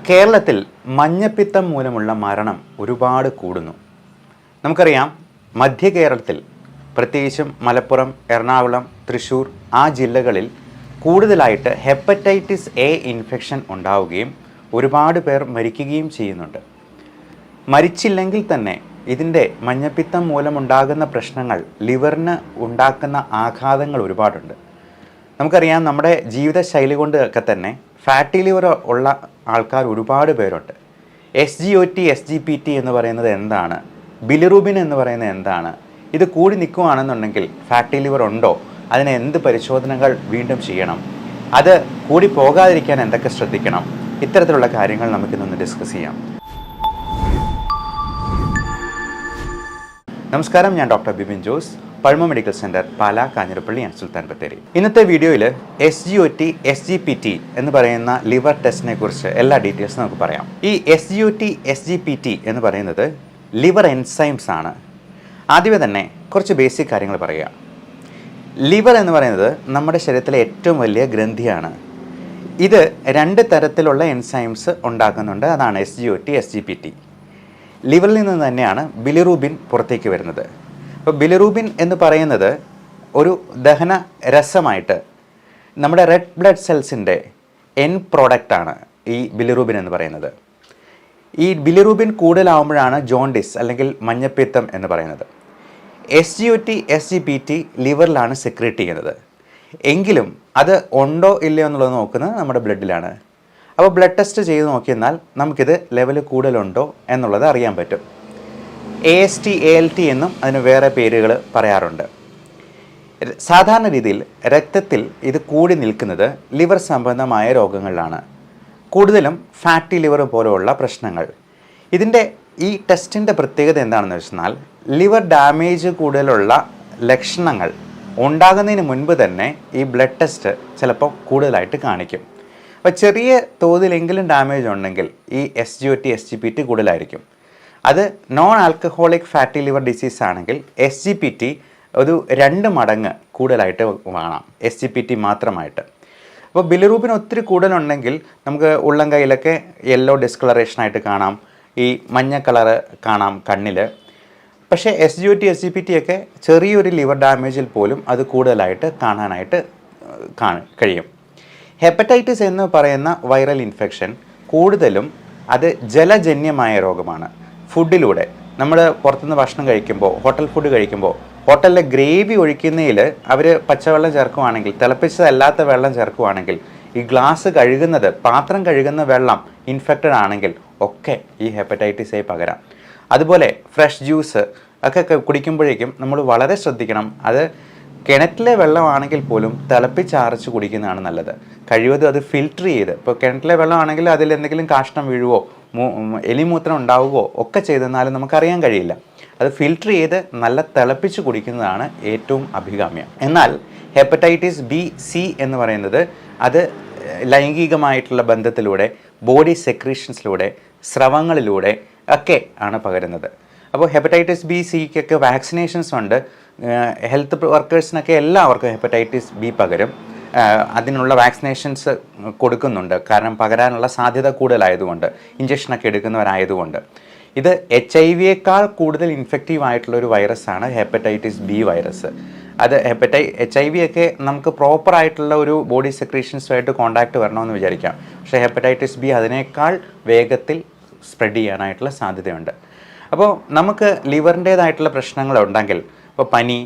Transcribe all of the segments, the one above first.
കേരളത്തിൽ മഞ്ഞപ്പിത്തം മൂലമുള്ള മരണം ഒരുപാട് കൂടുന്നു. നമുക്കറിയാം, മധ്യ കേരളത്തിൽ പ്രത്യേകിച്ചും മലപ്പുറം, എറണാകുളം, തൃശ്ശൂർ ആ ജില്ലകളിൽ കൂടുതലായിട്ട് ഹെപ്പറ്റൈറ്റിസ് എ ഇൻഫെക്ഷൻ ഉണ്ടാവുകയും ഒരുപാട് പേർ മരിക്കുകയും ചെയ്യുന്നുണ്ട്. മരിച്ചില്ലെങ്കിൽ തന്നെ ഇതിൻ്റെ മഞ്ഞപ്പിത്തം മൂലമുണ്ടാകുന്ന പ്രശ്നങ്ങൾ, ലിവറിന് ഉണ്ടാക്കുന്ന ആഘാതങ്ങൾ ഒരുപാടുണ്ട്. നമുക്കറിയാം, നമ്മുടെ ജീവിതശൈലി കൊണ്ടൊക്കെ തന്നെ ഫാറ്റി ലിവർ ഉള്ള ആൾക്കാർ ഒരുപാട് പേരുണ്ട്. SGOT, SGPT എന്ന് പറയുന്നത് എന്താണ്? ബിലിറൂബിൻ എന്ന് പറയുന്നത് എന്താണ്? ഇത് കൂടി നിൽക്കുകയാണെന്നുണ്ടെങ്കിൽ ഫാറ്റി ലിവർ ഉണ്ടോ? അതിന് എന്ത് പരിശോധനകൾ വീണ്ടും ചെയ്യണം? അത് കൂടി പോകാതിരിക്കാൻ എന്തൊക്കെ ശ്രദ്ധിക്കണം? ഇത്തരത്തിലുള്ള കാര്യങ്ങൾ നമുക്കിന്നൊന്ന് ഡിസ്കസ് ചെയ്യാം. നമസ്കാരം, ഞാൻ doctor Bipin Jose, Pulma Medical Centre, Pala, Kanjirappally and Sulthan Bathery. ഇന്നത്തെ വീഡിയോയിൽ SGOT, SGPT എന്ന് പറയുന്ന ലിവർ ടെസ്റ്റിനെ കുറിച്ച് എല്ലാ ഡീറ്റെയിൽസും നമുക്ക് പറയാം. ഈ SGOT, SGPT എന്ന് പറയുന്നത് ലിവർ എൻസൈംസ് ആണ്. ആദ്യമേ തന്നെ കുറച്ച് ബേസിക് കാര്യങ്ങൾ പറയുക. ലിവർ എന്ന് പറയുന്നത് നമ്മുടെ ശരീരത്തിലെ ഏറ്റവും വലിയ ഗ്രന്ഥിയാണ്. ഇത് രണ്ട് തരത്തിലുള്ള എൻസൈംസ് ഉണ്ടാക്കുന്നുണ്ട്. അതാണ് SGOT, SGPT. ലിവറിൽ നിന്ന് തന്നെയാണ് ബിലിറൂബിൻ പുറത്തേക്ക് വരുന്നത്. അപ്പോൾ ബിലിറൂബിൻ എന്ന് പറയുന്നത് ഒരു ദഹന രസമായിട്ട് നമ്മുടെ റെഡ് ബ്ലഡ് സെൽസിൻ്റെ പ്രോഡക്റ്റാണ് ഈ ബിലിറൂബിൻ എന്ന് പറയുന്നത്. ഈ ബിലിറൂബിൻ കൂടുതലാവുമ്പോഴാണ് ജോണ്ടിസ് അല്ലെങ്കിൽ മഞ്ഞപ്പിത്തം എന്ന് പറയുന്നത്. SGOT, SGPT ലിവറിലാണ് സെക്രീറ്റ് ചെയ്യുന്നത്. എങ്കിലും അത് ഉണ്ടോ ഇല്ലയോ എന്നുള്ളത് നോക്കുന്നത് നമ്മുടെ ബ്ലഡിലാണ്. അപ്പോൾ ബ്ലഡ് ടെസ്റ്റ് ചെയ്ത് നോക്കിയെന്നാൽ നമുക്കിത് ലെവൽ കൂടുതലുണ്ടോ എന്നുള്ളത് അറിയാൻ പറ്റും. AST, ALT എന്നും അതിന് വേറെ പേരുകൾ പറയാറുണ്ട്. സാധാരണ രീതിയിൽ രക്തത്തിൽ ഇത് കൂടി നിൽക്കുന്നത് ലിവർ സംബന്ധമായ രോഗങ്ങളിലാണ്, കൂടുതലും ഫാറ്റി ലിവർ പോലെയുള്ള പ്രശ്നങ്ങൾ. ഇതിൻ്റെ ഈ ടെസ്റ്റിൻ്റെ പ്രത്യേകത എന്താണെന്ന് വെച്ചാൽ, ലിവർ ഡാമേജ് കൂടുതലുള്ള ലക്ഷണങ്ങൾ ഉണ്ടാകുന്നതിന് മുൻപ് തന്നെ ഈ ബ്ലഡ് ടെസ്റ്റ് ചിലപ്പോൾ കൂടുതലായിട്ട് കാണിക്കും. അപ്പോൾ ചെറിയ തോതിലെങ്കിലും ഡാമേജ് ഉണ്ടെങ്കിൽ ഈ SGOT, SGPT കൂടുതലായിരിക്കും. അത് non alcoholic fatty liver disease ആണെങ്കിൽ SGPT ഒരു 2 മടങ്ങ് കൂടുതലായിട്ട് കാണാം, SGPT മാത്രമായിട്ട്. അപ്പോൾ ബിലിറൂബിൻ ഒത്തിരി കൂടുതലുണ്ടെങ്കിൽ നമുക്ക് ഉള്ളം കൈയിലൊക്കെ യെല്ലോ ഡിസ്കളറേഷനായിട്ട് കാണാം, ഈ മഞ്ഞ കളറ് കാണാം കണ്ണിൽ. പക്ഷേ SGOT, SGPT ഒക്കെ ചെറിയൊരു ലിവർ ഡാമേജിൽ പോലും അത് കൂടുതലായിട്ട് കാണാനായിട്ട് കഴിയും. ഹെപ്പറ്റൈറ്റിസ് എന്ന് പറയുന്ന വൈറൽ ഇൻഫെക്ഷൻ കൂടുതലും അത് ജലജന്യമായ രോഗമാണ്. ഫുഡിലൂടെ നമ്മൾ പുറത്തുനിന്ന് ഭക്ഷണം കഴിക്കുമ്പോൾ, ഹോട്ടൽ ഫുഡ് കഴിക്കുമ്പോൾ, ഹോട്ടലിലെ ഗ്രേവി ഒഴിക്കുന്നതിൽ അവർ പച്ചവെള്ളം ചേർക്കുവാണെങ്കിൽ, തിളപ്പിച്ചതല്ലാത്ത വെള്ളം ചേർക്കുവാണെങ്കിൽ, ഈ ഗ്ലാസ് കഴുകുന്നത്, പാത്രം കഴുകുന്ന വെള്ളം ഇൻഫെക്റ്റഡ് ആണെങ്കിൽ ഒക്കെ ഈ ഹെപ്പറ്റൈറ്റിസ് എ പകരാം. അതുപോലെ ഫ്രഷ് ജ്യൂസ് ഒക്കെ കുടിക്കുമ്പോഴേക്കും നമ്മൾ വളരെ ശ്രദ്ധിക്കണം. അത് കിണറ്റിലെ വെള്ളമാണെങ്കിൽ പോലും തിളപ്പിച്ചാറിച്ച് കുടിക്കുന്നതാണ് നല്ലത്. കഴിവതും അത് ഫിൽറ്റർ ചെയ്ത്, ഇപ്പോൾ കിണറ്റിലെ വെള്ളമാണെങ്കിൽ അതിൽ എന്തെങ്കിലും കാഷ്ടം വീഴുവോ, എലിമൂത്രം ഉണ്ടാവുകയോ ഒക്കെ ചെയ്തെന്നാലും നമുക്കറിയാൻ കഴിയില്ല. അത് ഫിൽറ്റർ ചെയ്ത് നല്ല തിളപ്പിച്ച് കുടിക്കുന്നതാണ് ഏറ്റവും അഭികാമ്യം. എന്നാൽ ഹെപ്പറ്റൈറ്റിസ് B, C എന്ന് പറയുന്നത് അത് ലൈംഗികമായിട്ടുള്ള ബന്ധത്തിലൂടെ, ബോഡി സെക്രീഷൻസിലൂടെ, സ്രവങ്ങളിലൂടെ ഒക്കെ ആണ് പകരുന്നത്. അപ്പോൾ ഹെപ്പറ്റൈറ്റിസ് B, Cക്കൊക്കെ വാക്സിനേഷൻസ് ഉണ്ട്. ഹെൽത്ത് വർക്കേഴ്സിനൊക്കെ എല്ലാവർക്കും ഹെപ്പറ്റൈറ്റിസ് B പകരും. അതിനുള്ള വാക്സിനേഷൻസ് കൊടുക്കുന്നുണ്ട്. കാരണം പകരാനുള്ള സാധ്യത കൂടുതലായതുകൊണ്ട്, ഇഞ്ചക്ഷനൊക്കെ എടുക്കുന്നവരായതുകൊണ്ട്. ഇത് HIV കൂടുതൽ ഇൻഫെക്റ്റീവ് ആയിട്ടുള്ളൊരു വൈറസാണ് ഹെപ്പറ്റൈറ്റിസ് B വൈറസ്. അത് HIV ഒക്കെ നമുക്ക് പ്രോപ്പറായിട്ടുള്ള ഒരു ബോഡി സെക്രീഷൻസുമായിട്ട് കോണ്ടാക്ട് വരണമെന്ന് വിചാരിക്കാം. പക്ഷേ ഹെപ്പറ്റൈറ്റിസ് B അതിനേക്കാൾ വേഗത്തിൽ സ്പ്രെഡ് ചെയ്യാനായിട്ടുള്ള സാധ്യതയുണ്ട്. അപ്പോൾ നമുക്ക് ലിവറിൻ്റേതായിട്ടുള്ള പ്രശ്നങ്ങളുണ്ടെങ്കിൽ, ഇപ്പോൾ പനി,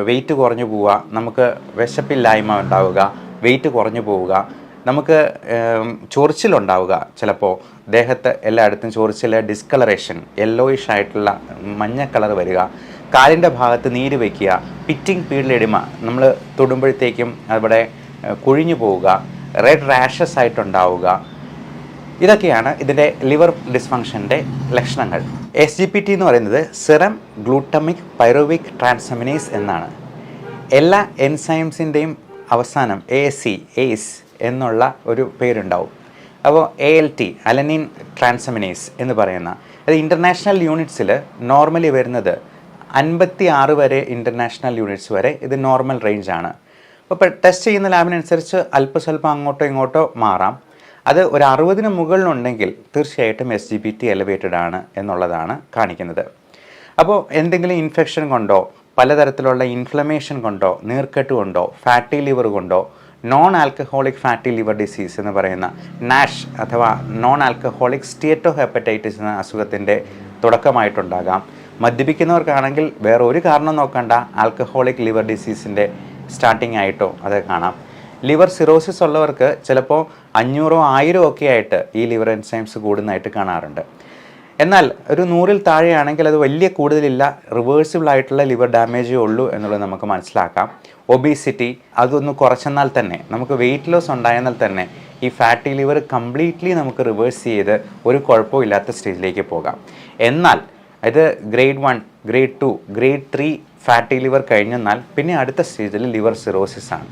വെയിറ്റ് കുറഞ്ഞു പോവുക, നമുക്ക് വിശപ്പില്ലായ്മ ഉണ്ടാവുക, വെയിറ്റ് കുറഞ്ഞു പോവുക, നമുക്ക് ചൊറിച്ചിലുണ്ടാവുക, ചിലപ്പോൾ ദേഹത്ത് എല്ലായിടത്തും ചൊറിച്ചിൽ, ഡിസ്കളറേഷൻ, യെല്ലോയിഷ് ആയിട്ടുള്ള മഞ്ഞ കളർ വരിക, കാലിൻ്റെ ഭാഗത്ത് നീര് വയ്ക്കുക, പിറ്റിംഗ് പീഡിലെഡിമ, നമ്മൾ തൊടുമ്പോഴത്തേക്കും അവിടെ കുഴിഞ്ഞു പോവുക, റെഡ് റാഷസ് ആയിട്ടുണ്ടാവുക, ഇതൊക്കെയാണ് ഇതിൻ്റെ ലിവർ ഡിസ്ഫങ്ഷൻ്റെ ലക്ഷണങ്ങൾ. SGPT എന്ന് പറയുന്നത് സിറം ഗ്ലൂട്ടമിക് പൈറുവിക് ട്രാൻസാമിനേസ് എന്നാണ്. എല്ലാ എൻസൈംസിൻ്റെയും അവസാനം ACE എന്നുള്ള ഒരു പേരുണ്ടാവും. അപ്പോൾ ALT, അലനിൻ ട്രാൻസാമിനേസ് എന്ന് പറയുന്ന, അത് ഇൻ്റർനാഷണൽ യൂണിറ്റ്സിൽ നോർമലി വരുന്നത് 56 വരെ, ഇൻ്റർനാഷണൽ യൂണിറ്റ്സ് വരെ ഇത് നോർമൽ റേഞ്ചാണ്. അപ്പോൾ ടെസ്റ്റ് ചെയ്യുന്ന ലാബിനനുസരിച്ച് അല്പസ്വല്പം അങ്ങോട്ടോ ഇങ്ങോട്ടോ മാറാം. അത് ഒരു 60-ന് മുകളിലുണ്ടെങ്കിൽ തീർച്ചയായിട്ടും SGPT എലിവേറ്റഡ് ആണ് എന്നുള്ളതാണ് കാണിക്കുന്നത്. അപ്പോൾ എന്തെങ്കിലും ഇൻഫെക്ഷൻ കൊണ്ടോ പലതരത്തിലുള്ള ഇൻഫ്ലമേഷൻ കൊണ്ടോ നീർക്കെട്ട് കൊണ്ടോ ഫാറ്റി ലിവർ കൊണ്ടോ non alcoholic fatty liver disease എന്ന് പറയുന്ന നാഷ് അഥവാ നോൺ ആൽക്കഹോളിക് സ്റ്റേറ്റോ ഹെപ്പറ്റൈറ്റിസ് എന്ന അസുഖത്തിൻ്റെ തുടക്കമായിട്ടുണ്ടാകാം. മദ്യപിക്കുന്നവർക്കാണെങ്കിൽ വേറെ ഒരു കാരണം നോക്കണ്ട, ആൽക്കഹോളിക് ലിവർ ഡിസീസിൻ്റെ സ്റ്റാർട്ടിംഗ് ആയിട്ടോ അത് കാണാം. ലിവർ സിറോസിസ് ഉള്ളവർക്ക് ചിലപ്പോൾ 500 1000 ഒക്കെ ആയിട്ട് ഈ ലിവർ എൻസൈംസ് കൂടുന്നതായിട്ട് കാണാറുണ്ട്. എന്നാൽ ഒരു 100-ൽ താഴെയാണെങ്കിൽ അത് വലിയ കൂടുതലില്ല, റിവേഴ്സിബിൾ ആയിട്ടുള്ള ലിവർ ഡാമേജേ ഉള്ളൂ എന്നുള്ളത് നമുക്ക് മനസ്സിലാക്കാം. ഒബീസിറ്റി അതൊന്ന് കുറച്ചെന്നാൽ തന്നെ, നമുക്ക് വെയിറ്റ് ലോസ് ഉണ്ടായെന്നാൽ തന്നെ ഈ ഫാറ്റി ലിവർ കംപ്ലീറ്റ്ലി നമുക്ക് റിവേഴ്സ് ചെയ്ത് ഒരു കുഴപ്പവും ഇല്ലാത്ത സ്റ്റേജിലേക്ക് പോകാം. എന്നാൽ ഇത് grade 1, grade 2, grade 3 fatty liver കഴിഞ്ഞെന്നാൽ പിന്നെ അടുത്ത സ്റ്റേജിൽ ലിവർ സിറോസിസ് ആണ്.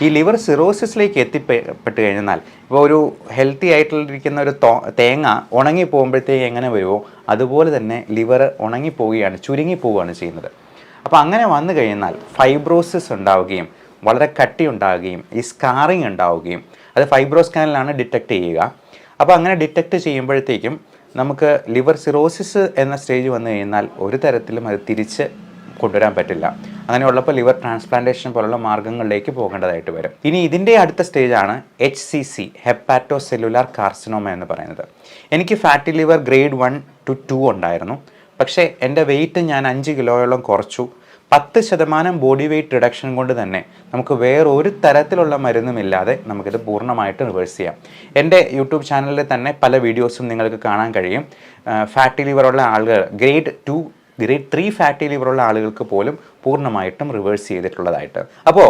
ഈ ലിവർ സിറോസിസിലേക്ക് എത്തിപ്പെട്ട് കഴിഞ്ഞാൽ ഇപ്പോൾ ഒരു ഹെൽത്തി ആയിട്ടുള്ളിരിക്കുന്ന ഒരു തേങ്ങ ഉണങ്ങി പോകുമ്പോഴത്തേക്ക് എങ്ങനെ വരുമോ അതുപോലെ തന്നെ ലിവർ ഉണങ്ങിപ്പോവുകയാണ്, ചുരുങ്ങിപ്പോവുകയാണ് ചെയ്യുന്നത്. അപ്പോൾ അങ്ങനെ വന്നു കഴിഞ്ഞാൽ ഫൈബ്രോസിസ് ഉണ്ടാവുകയും വളരെ കട്ടി ഉണ്ടാവുകയും ഈ സ്കാറിങ് ഉണ്ടാവുകയും അത് ഫൈബ്രോസ്കാനിലാണ് ഡിറ്റക്റ്റ് ചെയ്യുക. അപ്പോൾ അങ്ങനെ ഡിറ്റക്റ്റ് ചെയ്യുമ്പോഴത്തേക്കും നമുക്ക് ലിവർ സിറോസിസ് എന്ന സ്റ്റേജ് വന്നു കഴിഞ്ഞാൽ ഒരു തരത്തിലും അത് തിരിച്ച് കൊണ്ടുവരാൻ പറ്റില്ല. അങ്ങനെയുള്ളപ്പോൾ ലിവർ ട്രാൻസ്പ്ലാന്റേഷൻ പോലുള്ള മാർഗ്ഗങ്ങളിലേക്ക് പോകേണ്ടതായിട്ട് വരും. ഇനി ഇതിൻ്റെ അടുത്ത സ്റ്റേജാണ് HCC, ഹെപ്പാറ്റോ സെല്ലുലാർ കാർസിനോമ എന്ന് പറയുന്നത്. എനിക്ക് ഫാറ്റി ലിവർ ഗ്രേഡ് 1 to 2 ഉണ്ടായിരുന്നു. പക്ഷേ എൻ്റെ വെയിറ്റ് ഞാൻ 5 കിലോയോളം കുറച്ചു. 10% ബോഡി വെയ്റ്റ് റിഡക്ഷൻ കൊണ്ട് തന്നെ നമുക്ക് വേറൊരു തരത്തിലുള്ള മരുന്നുമില്ലാതെ നമുക്കിത് പൂർണ്ണമായിട്ട് റിവേഴ്സ് ചെയ്യാം. എൻ്റെ യൂട്യൂബ് ചാനലിൽ തന്നെ പല വീഡിയോസും നിങ്ങൾക്ക് കാണാൻ കഴിയും. ഫാറ്റി ലിവറുള്ള ആളുകൾ ഗ്രേഡ് 2, ഗ്രേഡ് 3 ഫാറ്റി ലിവറുള്ള ആളുകൾക്ക് പോലും പൂർണ്ണമായിട്ടും റിവേഴ്സ് ചെയ്തിട്ടുള്ളതായിട്ട്. അപ്പോൾ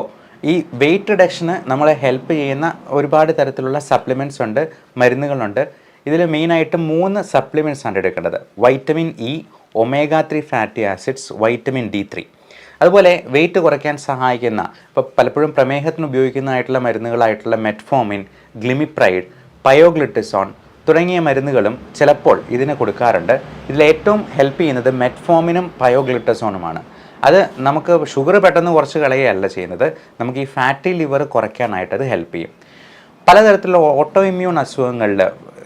ഈ വെയിറ്റ് റിഡക്ഷന് നമ്മളെ ഹെൽപ്പ് ചെയ്യുന്ന ഒരുപാട് തരത്തിലുള്ള സപ്ലിമെൻറ്റ്സ് ഉണ്ട്, മരുന്നുകളുണ്ട്. ഇതിൽ മെയിനായിട്ട് 3 സപ്ലിമെൻറ്റ്സ് ആണ് എടുക്കേണ്ടത്. Vitamin E, omega-3 fatty acids, vitamin D3. അതുപോലെ വെയിറ്റ് കുറയ്ക്കാൻ സഹായിക്കുന്ന, ഇപ്പോൾ പലപ്പോഴും പ്രമേഹത്തിന് ഉപയോഗിക്കുന്നതായിട്ടുള്ള മരുന്നുകളായിട്ടുള്ള മെറ്റ്ഫോമിൻ, ഗ്ലിമിപ്രൈഡ്, പയോഗ്ലിറ്റിസോൺ തുടങ്ങിയ മരുന്നുകളും ചിലപ്പോൾ ഇതിന് കൊടുക്കാറുണ്ട്. ഇതിലേറ്റവും ഹെൽപ്പ് ചെയ്യുന്നത് മെറ്റ്ഫോമിനും പയോഗ്ലിറ്റിസോണുമാണ്. അത് നമുക്ക് ഷുഗർ പെട്ടെന്ന് കുറച്ച് കളയുകയല്ല ചെയ്യുന്നത്, നമുക്ക് ഈ ഫാറ്റി ലിവർ കുറയ്ക്കാനായിട്ട് അത് ഹെൽപ്പ് ചെയ്യും. പലതരത്തിലുള്ള ഓട്ടോ ഇമ്മ്യൂൺ അസുഖങ്ങളിൽ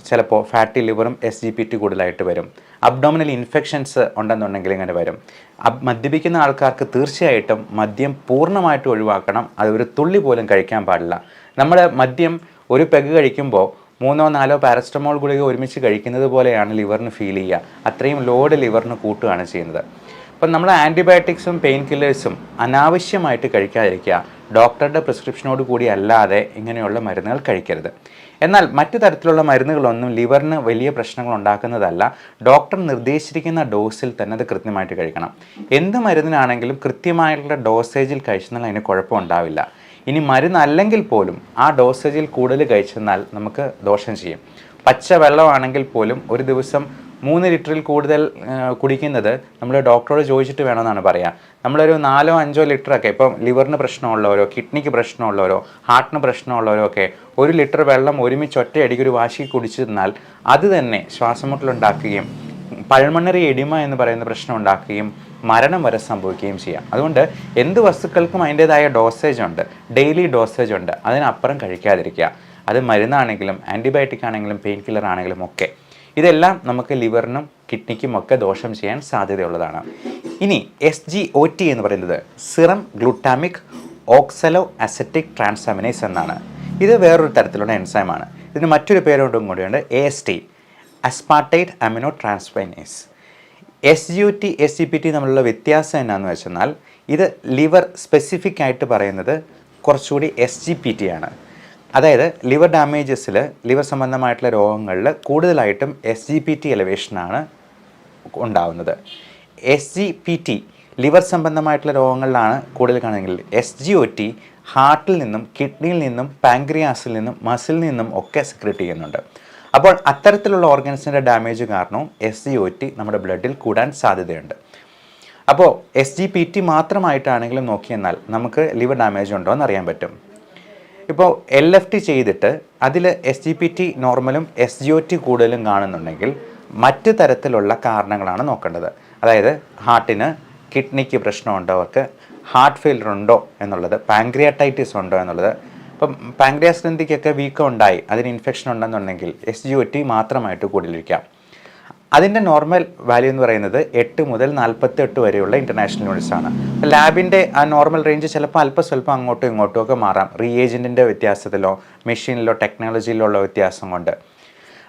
ചിലപ്പോൾ ഫാറ്റി ലിവറും SGPT കൂടുതലായിട്ട് വരും. അബ്ഡോമിനൽ ഇൻഫെക്ഷൻസ് ഉണ്ടെന്നുണ്ടെങ്കിൽ ഇങ്ങനെ വരും. മദ്യപിക്കുന്ന ആൾക്കാർക്ക് തീർച്ചയായിട്ടും മദ്യം പൂർണ്ണമായിട്ട് ഒഴിവാക്കണം. അത് ഒരു തുള്ളി പോലും കഴിക്കാൻ പാടില്ല. നമ്മൾ മദ്യം ഒരു പെഗ് കഴിക്കുമ്പോൾ 3-4 പാരസ്റ്റമോൾ ഗുളിക ഒരുമിച്ച് കഴിക്കുന്നത് പോലെയാണ് ലിവറിന് ഫീൽ ചെയ്യുക. അത്രയും ലോഡ് ലിവറിന് കൂട്ടുകയാണ് ചെയ്യുന്നത്. അപ്പം നമ്മൾ ആൻറ്റിബയോട്ടിക്സും പെയിൻ കില്ലേഴ്സും അനാവശ്യമായിട്ട് കഴിക്കാതിരിക്കുക. ഡോക്ടറുടെ പ്രിസ്ക്രിപ്ഷനോട് കൂടി അല്ലാതെ ഇങ്ങനെയുള്ള മരുന്നുകൾ കഴിക്കരുത്. എന്നാൽ മറ്റു തരത്തിലുള്ള മരുന്നുകളൊന്നും ലിവറിന് വലിയ പ്രശ്നങ്ങൾ ഉണ്ടാക്കുന്നതല്ല. ഡോക്ടർ നിർദ്ദേശിച്ചിരിക്കുന്ന ഡോസിൽ തന്നെ അത് കൃത്യമായിട്ട് കഴിക്കണം. എന്ത് മരുന്നിനാണെങ്കിലും കൃത്യമായിട്ടുള്ള ഡോസേജിൽ കഴിച്ചെന്നാൽ അതിന് കുഴപ്പമുണ്ടാവില്ല. ഇനി മരുന്നല്ലെങ്കിൽ പോലും ആ ഡോസേജിൽ കൂടുതൽ കഴിച്ചെന്നാൽ നമുക്ക് ദോഷം ചെയ്യും. പച്ച വെള്ളമാണെങ്കിൽ പോലും ഒരു ദിവസം 3 ലിറ്ററിൽ കൂടുതൽ കുടിക്കുന്നത് നമ്മൾ ഡോക്ടറോട് ചോദിച്ചിട്ട് വേണമെന്നാണ് പറയുക. നമ്മളൊരു 4-5 ലിറ്ററൊക്കെ, ഇപ്പം ലിവറിന് പ്രശ്നമുള്ളവരോ കിഡ്നിക്ക് പ്രശ്നമുള്ളവരോ ഹാർട്ടിന് പ്രശ്നമുള്ളവരോ ഒക്കെ 1 ലിറ്റർ വെള്ളം ഒരുമിച്ച് ഒറ്റയടിക്ക് ഒരു വാശിക്ക് കുടിച്ചിരുന്നാൽ അത് തന്നെ ശ്വാസമുട്ടലുണ്ടാക്കുകയും പൾമണറി എഡിമ എന്ന് പറയുന്ന പ്രശ്നം ഉണ്ടാക്കുകയും മരണം വരെ സംഭവിക്കുകയും ചെയ്യാം. അതുകൊണ്ട് എന്ത് വസ്തുക്കൾക്കും അതിൻ്റേതായ ഡോസേജ് ഉണ്ട്, ഡെയിലി ഡോസേജ് ഉണ്ട്. അതിനപ്പുറം കഴിക്കാതിരിക്കുക. അത് മരുന്നാണെങ്കിലും ആൻറ്റിബയോട്ടിക് ആണെങ്കിലും പെയിൻ കില്ലർ ആണെങ്കിലും ഒക്കെ. ഇതെല്ലാം നമുക്ക് ലിവറിനും കിഡ്നിക്കും ഒക്കെ ദോഷം ചെയ്യാൻ സാധ്യതയുള്ളതാണ്. ഇനി SGOT എന്ന് പറയുന്നത് സിറം ഗ്ലൂട്ടാമിക് ഓക്സലോ അസറ്റിക് ട്രാൻസാമിനേസ് എന്നാണ്. ഇത് വേറൊരു തരത്തിലുള്ള എൻസൈമാണ്. ഇതിന് മറ്റൊരു പേരോടും കൂടിയുണ്ട്, AST, aspartate amino transferase. SGOT SGPT തമ്മിലുള്ള വ്യത്യാസം എന്നാന്ന് വെച്ചെന്നാൽ ഇത് ലിവർ സ്പെസിഫിക് ആയിട്ട് പറയുന്നത് കുറച്ചുകൂടി SGPT ആണ്. അതായത് ലിവർ ഡാമേജസിൽ, ലിവർ സംബന്ധമായിട്ടുള്ള രോഗങ്ങളിൽ കൂടുതലായിട്ടും SGPT എലിവേഷനാണ് ഉണ്ടാവുന്നത്. SGPT ലിവർ സംബന്ധമായിട്ടുള്ള രോഗങ്ങളിലാണ് കൂടുതൽ കാണുമെങ്കിൽ SGOT ഹാർട്ടിൽ നിന്നും കിഡ്നിയിൽ നിന്നും പാൻക്രിയാസിൽ നിന്നും മസിലിൽ നിന്നും ഒക്കെ സെക്രറ്റ് ചെയ്യുന്നുണ്ട്. അപ്പോൾ അത്തരത്തിലുള്ള ഓർഗൻസിൻ്റെ ഡാമേജ് കാരണവും SGOT നമ്മുടെ ബ്ലഡിൽ കൂടാൻ സാധ്യതയുണ്ട്. അപ്പോൾ SGPT മാത്രമായിട്ടാണെങ്കിലും നോക്കിയെന്നാൽ നമുക്ക് ലിവർ ഡാമേജ് ഉണ്ടോ എന്ന് അറിയാൻ പറ്റും. ഇപ്പോൾ LFT ചെയ്തിട്ട് അതിൽ SGPT നോർമലും SGOT കൂടുതലും കാണുന്നുണ്ടെങ്കിൽ മറ്റ് തരത്തിലുള്ള കാരണങ്ങളാണ് നോക്കേണ്ടത്. അതായത് ഹാർട്ടിന്, കിഡ്നിക്ക് പ്രശ്നമുണ്ടോ, അവർക്ക് ഹാർട്ട് ഫെയിലർ ഉണ്ടോ എന്നുള്ളത്, പാൻക്രിയാറ്റൈറ്റിസ് ഉണ്ടോ എന്നുള്ളത്, ഇപ്പം പാങ്ക്രിയാസ് ഗ്രന്ഥിക്കൊക്കെ വീക്കം ഉണ്ടായി, അതിന് ഇൻഫെക്ഷൻ ഉണ്ടെന്നുണ്ടെങ്കിൽ SGOT മാത്രമായിട്ട് കൂടുതലിരിക്കാം. അതിൻ്റെ നോർമൽ വാല്യൂ എന്ന് പറയുന്നത് 8 മുതൽ 48 വരെയുള്ള ഇൻ്റർനാഷണൽ യൂണിറ്റ്സ് ആണ്. ലാബിൻ്റെ ആ നോർമൽ റേഞ്ച് ചിലപ്പോൾ അല്പസ്വല്പം അങ്ങോട്ടും ഇങ്ങോട്ടും ഒക്കെ മാറാം, റിയേജൻറ്റിൻ്റെ വ്യത്യാസത്തിലോ മെഷീനിലോ ടെക്നോളജിയിലോ ഉള്ള വ്യത്യാസം കൊണ്ട്.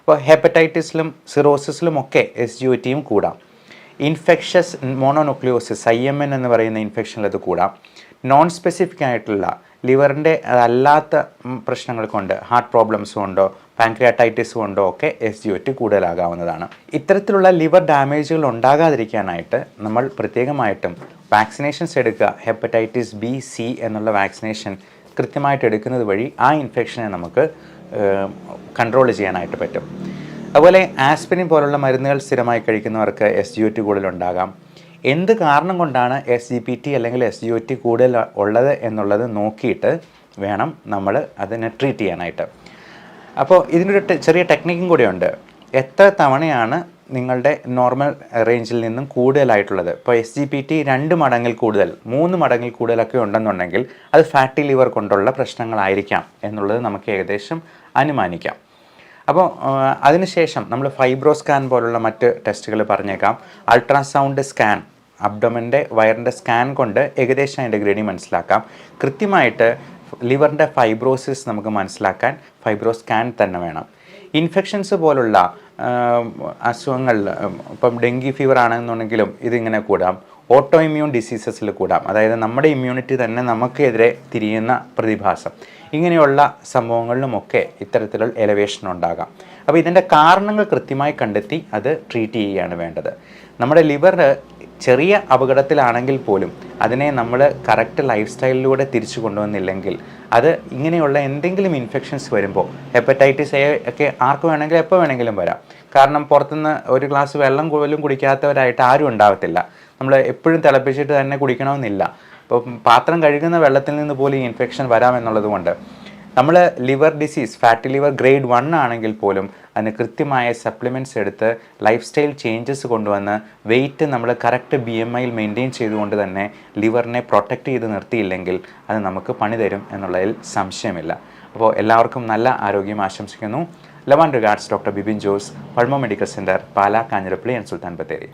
അപ്പോൾ ഹെപ്പറ്റൈറ്റിസിലും സിറോസിസിലും ഒക്കെ SGOTയും കൂടാം. ഇൻഫെക്ഷസ് മോണോന്യൂക്ലിയോസിസ് IMN എന്ന് പറയുന്ന ഇൻഫെക്ഷനിൽ അത് കൂടാം. നോൺ സ്പെസിഫിക് ആയിട്ടുള്ള ലിവറിൻ്റെ അല്ലാത്ത പ്രശ്നങ്ങൾ കൊണ്ട്, ഹാർട്ട് പ്രോബ്ലംസ് കൊണ്ടോ പാൻക്രിയാറ്റൈറ്റിസ് കൊണ്ടോ ഒക്കെ SGOT കൂടുതലാകാവുന്നതാണ്. ഇത്തരത്തിലുള്ള ലിവർ ഡാമേജുകൾ ഉണ്ടാകാതിരിക്കാനായിട്ട് നമ്മൾ പ്രത്യേകമായിട്ടും വാക്സിനേഷൻസ് എടുക്കുക. ഹെപ്പറ്റൈറ്റിസ് B, C എന്നുള്ള വാക്സിനേഷൻ കൃത്യമായിട്ട് എടുക്കുന്നത് വഴി ആ ഇൻഫെക്ഷനെ നമുക്ക് കൺട്രോൾ ചെയ്യാനായിട്ട് പറ്റും. അതുപോലെ ആസ്പിരിൻ പോലുള്ള മരുന്നുകൾ സ്ഥിരമായി കഴിക്കുന്നവർക്ക് SGOT കൂടുതലുണ്ടാകാം. എന്ത് കാരണം കൊണ്ടാണ് SGPT അല്ലെങ്കിൽ SGOT കൂടുതൽ ഉള്ളത് എന്നുള്ളത് നോക്കിയിട്ട് വേണം നമ്മൾ അതിനെ ട്രീറ്റ് ചെയ്യാനായിട്ട്. അപ്പോൾ ഇതിനൊരു ചെറിയ ടെക്നിക്കും കൂടെയുണ്ട്. എത്ര തവണയാണ് നിങ്ങളുടെ നോർമൽ റേഞ്ചിൽ നിന്നും കൂടുതലായിട്ടുള്ളത്? ഇപ്പോൾ SGPT 2 മടങ്ങിൽ കൂടുതൽ, 3 മടങ്ങിൽ കൂടുതലൊക്കെ ഉണ്ടെന്നുണ്ടെങ്കിൽ അത് ഫാറ്റി ലിവർ കൊണ്ടുള്ള പ്രശ്നങ്ങളായിരിക്കാം എന്നുള്ളത് നമുക്ക് ഏകദേശം അനുമാനിക്കാം. അപ്പോൾ അതിനുശേഷം നമ്മൾ ഫൈബ്രോ സ്കാൻ പോലുള്ള മറ്റ് ടെസ്റ്റുകൾ പറഞ്ഞേക്കാം. അൾട്രാസൗണ്ട് സ്കാൻ, അബ്ഡോമൻ്റെ വയറിൻ്റെ സ്കാൻ കൊണ്ട് ഏകദേശം അതിൻ്റെ ഗ്രേഡിങ് മനസ്സിലാക്കാം. കൃത്യമായിട്ട് ലിവറിൻ്റെ ഫൈബ്രോസിസ് നമുക്ക് മനസ്സിലാക്കാൻ ഫൈബ്രോ സ്കാൻ തന്നെ വേണം. ഇൻഫെക്ഷൻസ് പോലുള്ള അസുഖങ്ങളിൽ, ഇപ്പം ഡെങ്കി ഫീവർ ആണെന്നുണ്ടെങ്കിലും ഇതിങ്ങനെ കൂടാം. ഓട്ടോ ഇമ്മ്യൂൺ ഡിസീസസിൽ കൂടാം, അതായത് നമ്മുടെ ഇമ്മ്യൂണിറ്റി തന്നെ നമുക്കെതിരെ തിരിയുന്ന പ്രതിഭാസം. ഇങ്ങനെയുള്ള സംഭവങ്ങളിലുമൊക്കെ ഇത്തരത്തിലുള്ള എലവേഷൻ ഉണ്ടാകാം. അപ്പോൾ ഇതിൻ്റെ കാരണങ്ങൾ കൃത്യമായി കണ്ടെത്തി അത് ട്രീറ്റ് ചെയ്യുകയാണ് വേണ്ടത്. നമ്മുടെ ലിവർ ചെറിയ അപകടത്തിലാണെങ്കിൽ പോലും അതിനെ നമ്മൾ കറക്റ്റ് ലൈഫ് സ്റ്റൈലിലൂടെ തിരിച്ചു കൊണ്ടുവന്നില്ലെങ്കിൽ അത് ഇങ്ങനെയുള്ള എന്തെങ്കിലും ഇൻഫെക്ഷൻസ് വരുമ്പോൾ, ഹെപ്പറ്റൈറ്റിസ് A ഒക്കെ ആർക്ക് വേണമെങ്കിലും എപ്പോൾ വേണമെങ്കിലും വരാം. കാരണം പുറത്തുനിന്ന് ഒരു ഗ്ലാസ് വെള്ളം പോലും കുടിക്കാത്തവരായിട്ട് ആരും ഉണ്ടാകത്തില്ല. നമ്മൾ എപ്പോഴും തിളപ്പിച്ചിട്ട് തന്നെ കുടിക്കണമെന്നില്ല. ഇപ്പോൾ പാത്രം കഴുകുന്ന വെള്ളത്തിൽ നിന്ന് പോലും ഈ ഇൻഫെക്ഷൻ വരാമെന്നുള്ളത് കൊണ്ട് നമ്മൾ liver disease, fatty liver grade 1 ആണെങ്കിൽ പോലും അതിന് കൃത്യമായ സപ്ലിമെൻറ്റ്സ് എടുത്ത് ലൈഫ് സ്റ്റൈൽ ചേഞ്ചസ് കൊണ്ടുവന്ന് വെയിറ്റ് നമ്മൾ കറക്റ്റ് BMIയിൽ മെയിൻറ്റെയിൻ ചെയ്തുകൊണ്ട് തന്നെ ലിവറിനെ പ്രൊട്ടക്റ്റ് ചെയ്ത് നിർത്തിയില്ലെങ്കിൽ അത് നമുക്ക് പണി തരും എന്നുള്ളതിൽ സംശയമില്ല. അപ്പോൾ എല്ലാവർക്കും നല്ല ആരോഗ്യം ആശംസിക്കുന്നു. Love and regards, doctor Bibin Jose, pulmo medical Centre, Pala, Kanjirappally and Sulthan Bathery.